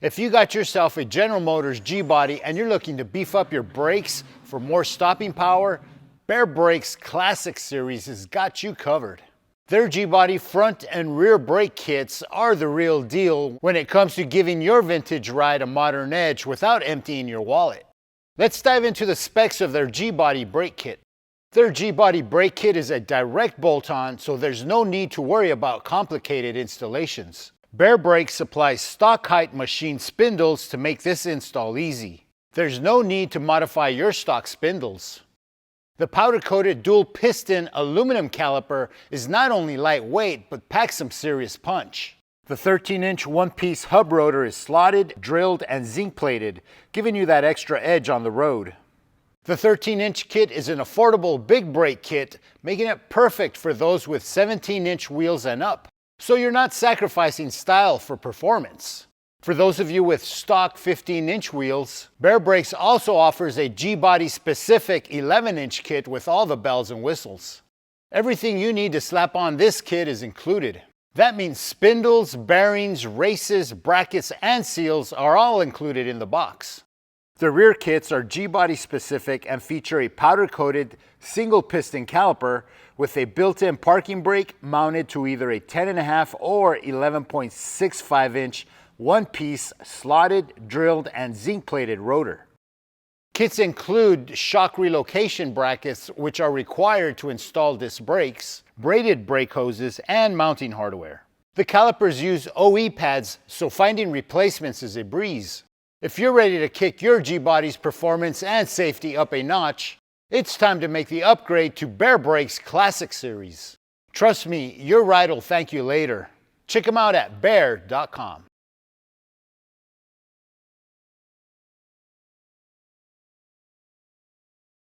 If you got yourself a General Motors G-Body and you're looking to beef up your brakes for more stopping power, Baer Brakes Classic series has got you covered. Their G-Body front and rear brake kits are the real deal when it comes to giving your vintage ride a modern edge without emptying your wallet. Let's dive into the specs of their G-Body brake kit. Their G-Body brake kit is a direct bolt-on, so there's no need to worry about complicated installations. Baer Brakes supplies stock height machine spindles to make this install easy. There's no need to modify your stock spindles. The powder-coated dual-piston aluminum caliper is not only lightweight, but packs some serious punch. The 13-inch one-piece hub rotor is slotted, drilled, and zinc-plated, giving you that extra edge on the road. The 13-inch kit is an affordable big brake kit, making it perfect for those with 17-inch wheels and up, so you're not sacrificing style for performance. For those of you with stock 15-inch wheels, Baer Brakes also offers a G-Body specific 11-inch kit with all the bells and whistles. Everything you need to slap on this kit is included. That means spindles, bearings, races, brackets, and seals are all included in the box. The rear kits are G-Body specific and feature a powder-coated single piston caliper with a built-in parking brake mounted to either a 10.5 or 11.65-inch one-piece slotted, drilled, and zinc-plated rotor. Kits include shock relocation brackets, which are required to install disc brakes, braided brake hoses, and mounting hardware. The calipers use OE pads, so finding replacements is a breeze. If you're ready to kick your G-Body's performance and safety up a notch, it's time to make the upgrade to Baer Brakes Classic series. Trust me, your ride will thank you later. Check them out at baer.com.